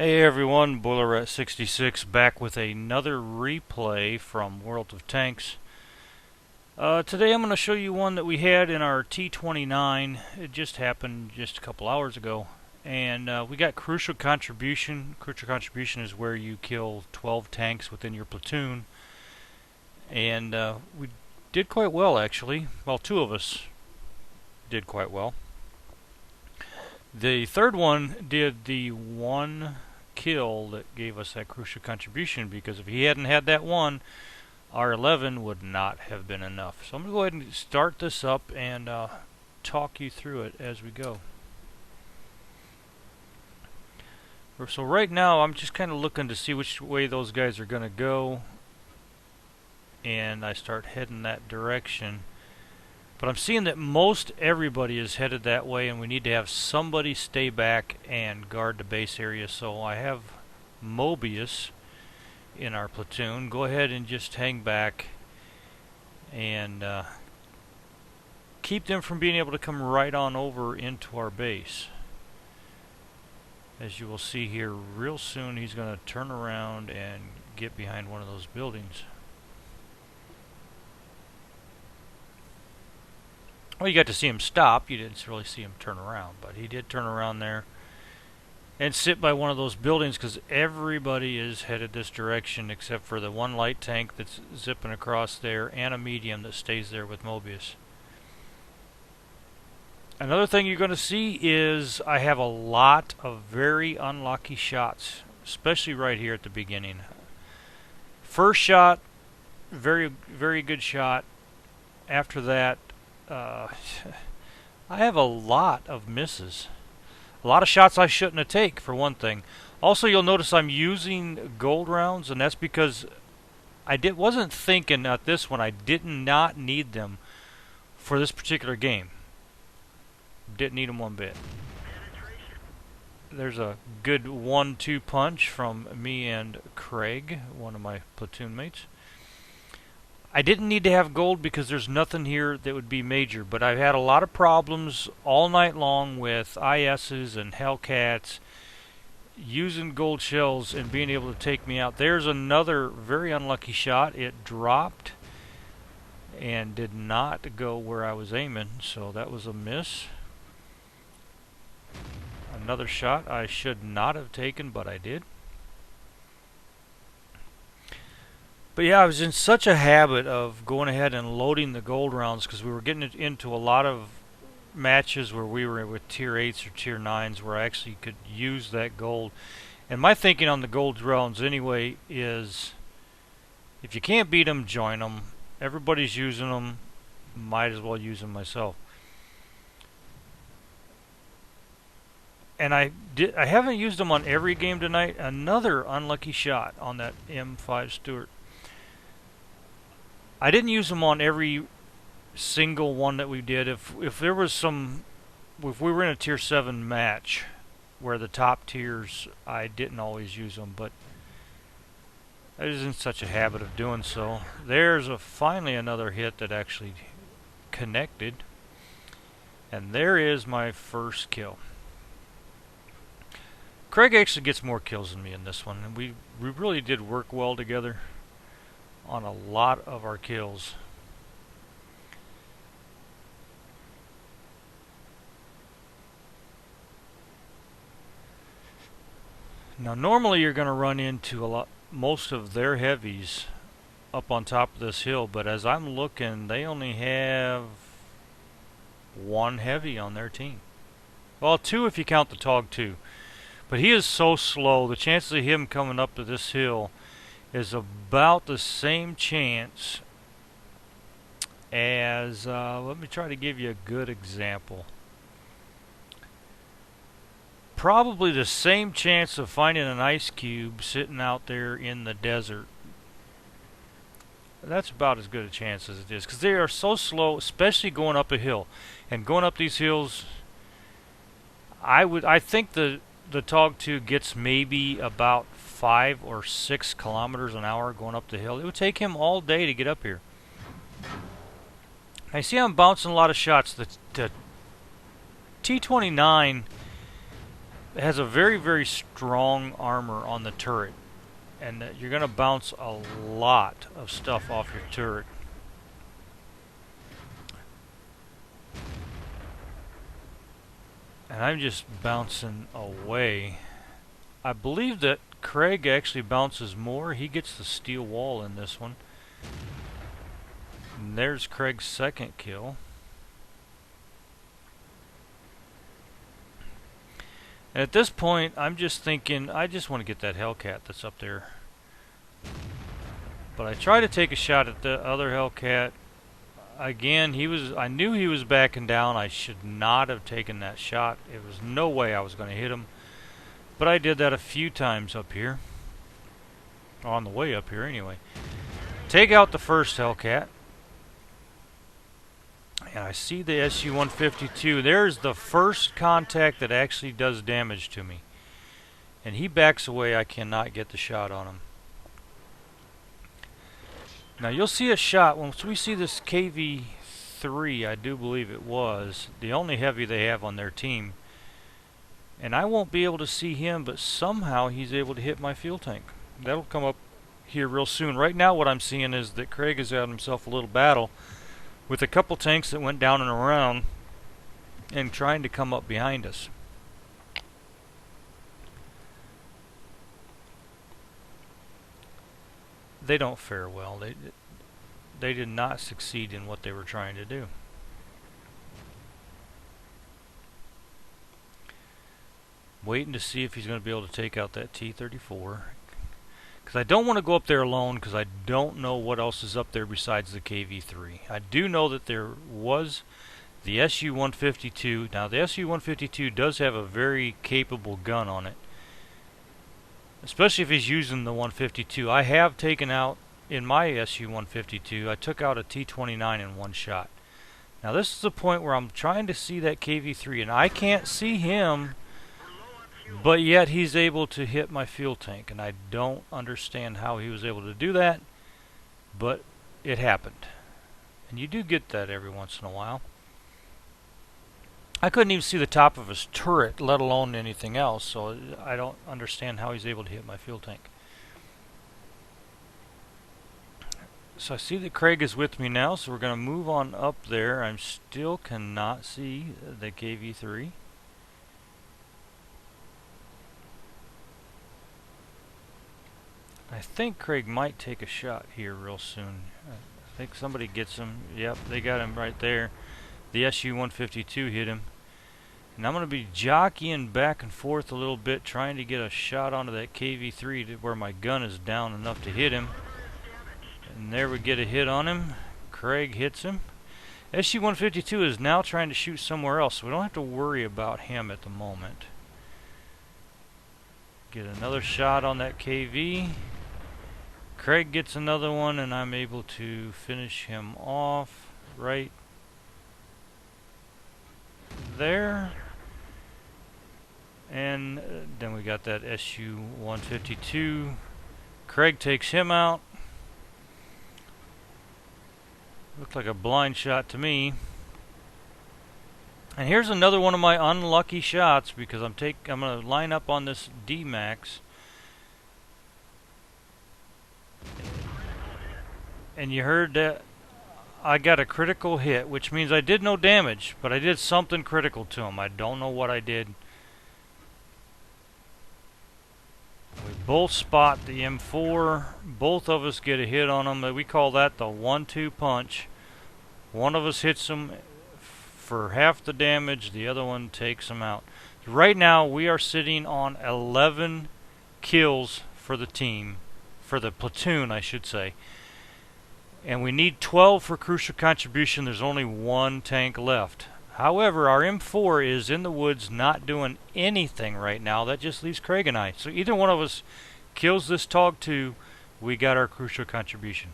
Hey everyone, BoilerRat66 back with another replay from World of Tanks. Today I'm going to show you one that we had in our T29. It just happened just a couple hours ago. And we got Crucial Contribution. Crucial Contribution is where you kill 12 tanks within your platoon. And we did quite well actually. Well, two of us did quite well. The third one did the one kill that gave us that crucial contribution, because if he hadn't had that one, our 11 would not have been enough. So I'm going to go ahead and start this up and talk you through it as we go. So right now I'm just kind of looking to see which way those guys are going to go, and I start heading that direction. But I'm seeing that most everybody is headed that way, and we need to have somebody stay back and guard the base area. So I have Mobius in our platoon. Go ahead and just hang back and keep them from being able to come right on over into our base. As you will see here, real soon he's going to turn around and get behind one of those buildings. Well, you got to see him stop. You didn't really see him turn around, but he did turn around there and sit by one of those buildings, because everybody is headed this direction except for the one light tank that's zipping across there and a medium that stays there with Mobius. Another thing you're going to see is I have a lot of very unlucky shots, especially right here at the beginning. First shot, very good shot. After that, I have a lot of misses. A lot of shots I shouldn't have taken, for one thing. Also, you'll notice I'm using gold rounds, and that's because I wasn't thinking at this one. I did not need them for this particular game. Didn't need them one bit. There's a good 1-2 punch from me and Craig, one of my platoon mates. I didn't need to have gold because there's nothing here that would be major, but I've had a lot of problems all night long with ISs and Hellcats using gold shells and being able to take me out. There's another very unlucky shot. It dropped and did not go where I was aiming, so that was a miss. Another shot I should not have taken, but I did. But yeah, I was in such a habit of going ahead and loading the gold rounds, because we were getting into a lot of matches where we were with tier 8s or tier 9s where I actually could use that gold. And my thinking on the gold rounds anyway is, if you can't beat them, join them. Everybody's using them, might as well use them myself. And I haven't used them on every game tonight. Another unlucky shot on that M5 Stuart. I didn't use them on every single one that we did. If there was if we were in a tier 7 match where the top tiers, I didn't always use them, but I was in such a habit of doing so. There's finally another hit that actually connected, and there is my first kill. Craig actually gets more kills than me in this one, and we really did work well together on a lot of our kills. Now normally you're going to run into most of their heavies up on top of this hill, but as I'm looking, they only have one heavy on their team. Well, two if you count the Tog 2. But he is so slow, the chances of him coming up to this hill is about the same chance as, let me try to give you a good example. Probably the same chance of finding an ice cube sitting out there in the desert. That's about as good a chance as it is, because they are so slow, especially going up a hill. And going up these hills, I think the Tog 2 gets maybe about 5 or 6 kilometers an hour going up the hill. It would take him all day to get up here. I see I'm bouncing a lot of shots. The T29 has a very, very strong armor on the turret, and you're going to bounce a lot of stuff off your turret. And I'm just bouncing away. I believe that Craig actually bounces more. He gets the steel wall in this one. And there's Craig's second kill. And at this point, I'm just thinking, I just want to get that Hellcat that's up there. But I try to take a shot at the other Hellcat. Again, I knew he was backing down. I should not have taken that shot. It was no way I was going to hit him. But I did that a few times up here. On the way up here, anyway. Take out the first Hellcat. And I see the SU-152. There's the first contact that actually does damage to me. And he backs away. I cannot get the shot on him. Now you'll see a shot once we see this KV-3, I do believe it was, the only heavy they have on their team. And I won't be able to see him, but somehow he's able to hit my fuel tank. That'll come up here real soon. Right now what I'm seeing is that Craig has had himself a little battle with a couple tanks that went down and around and trying to come up behind us. They don't fare well. They did not succeed in what they were trying to do. Waiting to see if he's going to be able to take out that T-34. Because I don't want to go up there alone, because I don't know what else is up there besides the KV-3. I do know that there was the SU-152. Now the SU-152 does have a very capable gun on it, especially if he's using the 152. I have taken out, in my SU-152, I took out a T29 in one shot. Now this is the point where I'm trying to see that KV-3, and I can't see him, but yet he's able to hit my fuel tank, and I don't understand how he was able to do that, but it happened. And you do get that every once in a while. I couldn't even see the top of his turret, let alone anything else, so I don't understand how he's able to hit my fuel tank. So I see that Craig is with me now, so we're going to move on up there. I still cannot see the KV-3. I think Craig might take a shot here real soon. I think somebody gets him. Yep, they got him right there. The SU-152 hit him. And I'm going to be jockeying back and forth a little bit, trying to get a shot onto that KV-3 to where my gun is down enough to hit him. And there we get a hit on him. Craig hits him. SU-152 is now trying to shoot somewhere else, so we don't have to worry about him at the moment. Get another shot on that KV. Craig gets another one, and I'm able to finish him off right there. And then we got that SU-152. Craig takes him out. Looked like a blind shot to me. And here's another one of my unlucky shots, because I'm going to line up on this D-Max. And you heard that I got a critical hit, which means I did no damage, but I did something critical to him. I don't know what I did. We both spot the M4. Both of us get a hit on him. We call that the 1-2 punch. One of us hits him for half the damage, the other one takes him out. Right now we are sitting on 11 kills for the team, for the platoon I should say. And we need 12 for crucial contribution. There's only one tank left. However, our M4 is in the woods not doing anything right now. That just leaves Craig and I. So either one of us kills this TOG 2, we got our crucial contribution.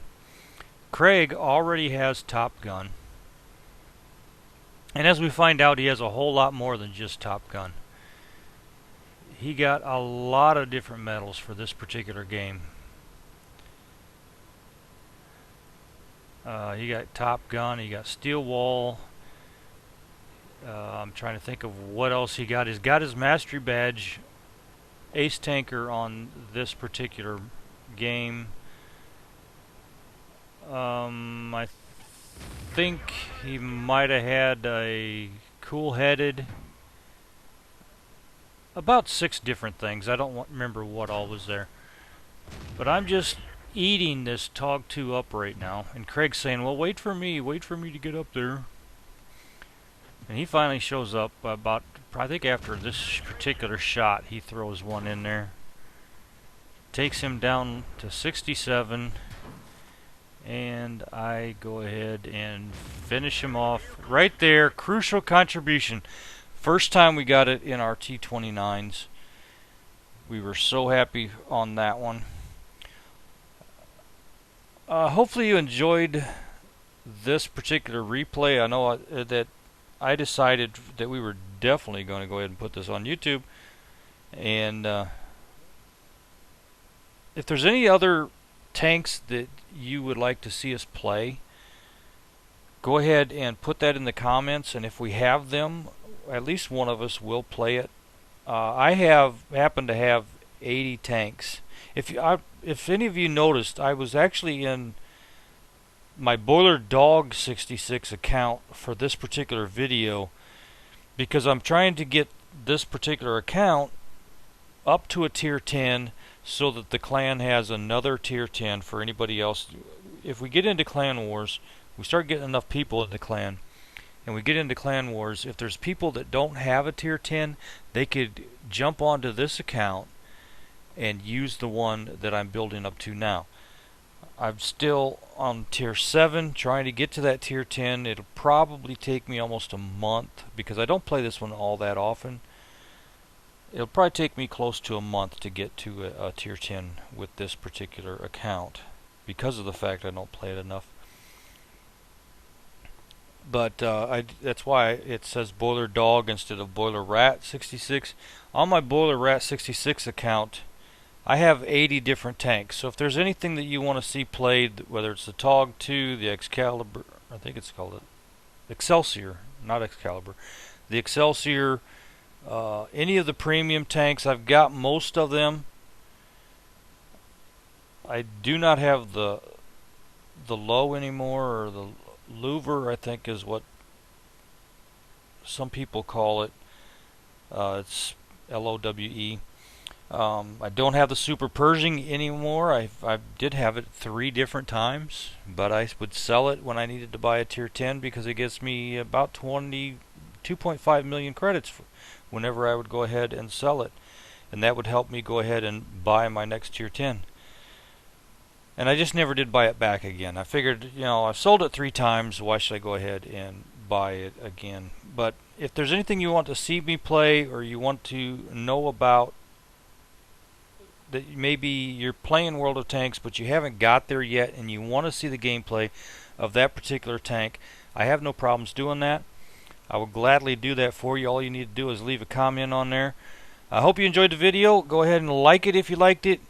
Craig already has Top Gun. And as we find out, he has a whole lot more than just Top Gun. He got a lot of different medals for this particular game. He got Top Gun, he got Steel Wall, I'm trying to think of what else he got. He's got his mastery badge, ace tanker on this particular game. I think he might have had a cool-headed, about 6 different things. I don't remember what all was there. But I'm just eating this Tog 2 up right now. And Craig's saying, well, wait for me to get up there. And he finally shows up about, I think after this particular shot, he throws one in there. Takes him down to 67. And I go ahead and finish him off right there. Crucial contribution. First time we got it in our T29s. We were so happy on that one. Hopefully you enjoyed this particular replay. I know that I decided that we were definitely going to go ahead and put this on YouTube. And if there's any other tanks that you would like to see us play, go ahead and put that in the comments, and if we have them, at least one of us will play it. I happen to have 80 tanks. If any of you noticed, I was actually in my Boiler Dog 66 account for this particular video because I'm trying to get this particular account up to a tier 10 so that the clan has another tier 10 for anybody else. If we get into clan wars, we start getting enough people in the clan, and we get into clan wars, if there's people that don't have a tier 10, they could jump onto this account and use the one that I'm building up to now. I'm still on tier 7 trying to get to that tier 10. It'll probably take me almost a month because I don't play this one all that often. It'll probably take me close to a month to get to a tier 10 with this particular account because of the fact I don't play it enough. But that's why it says Boiler Dog instead of Boiler Rat 66. On my Boiler Rat 66 account, I have 80 different tanks. So if there's anything that you want to see played, whether it's the Tog 2, the Excalibur, I think it's called it Excelsior, not Excalibur, the Excelsior, any of the premium tanks, I've got most of them. I do not have the low anymore, or the louver, I think is what some people call it. It's L-O-W-E. I don't have the Super Pershing anymore. I did have it 3 different times, but I would sell it when I needed to buy a tier 10 because it gets me about 2.5 million credits whenever I would go ahead and sell it, and that would help me go ahead and buy my next tier 10. And I just never did buy it back again. I figured, I've sold it 3 times, why should I go ahead and buy it again? But if there's anything you want to see me play, or you want to know about, that maybe you're playing World of Tanks but you haven't got there yet and you want to see the gameplay of that particular tank, I have no problems doing that. I will gladly do that for you. All you need to do is leave a comment on there. I hope you enjoyed the video. Go ahead and like it if you liked it.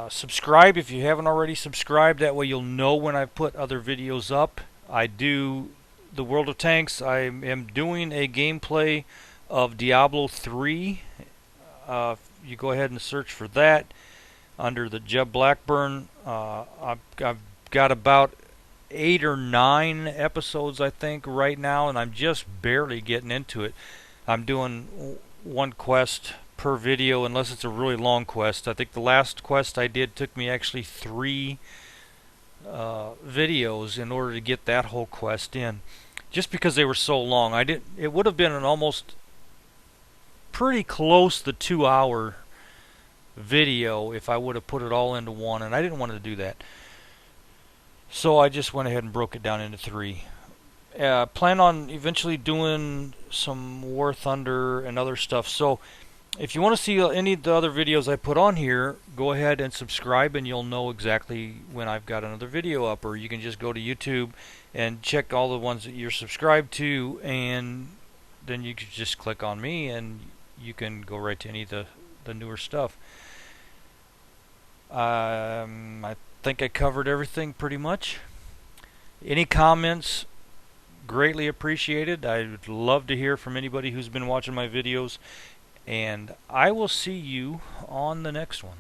Subscribe if you haven't already subscribed. That way you'll know when I put other videos up. I do the World of Tanks. I am doing a gameplay of Diablo 3. You go ahead and search for that under the Jeb Blackburn. I've got about 8 or 9 episodes, I think, right now, and I'm just barely getting into it. I'm doing 1 quest per video, unless it's a really long quest. I think the last quest I did took me actually 3 videos in order to get that whole quest in, just because they were so long. It would have been an almost pretty close to 2-hour video if I would have put it all into one, and I didn't want to do that. So I just went ahead and broke it down into 3. Plan on eventually doing some War Thunder and other stuff. So if you want to see any of the other videos I put on here, go ahead and subscribe and you'll know exactly when I've got another video up. Or you can just go to YouTube and check all the ones that you're subscribed to, and then you can just click on me and you can go right to any of the newer stuff. I think I covered everything pretty much. Any comments, greatly appreciated. I would love to hear from anybody who's been watching my videos, and I will see you on the next one.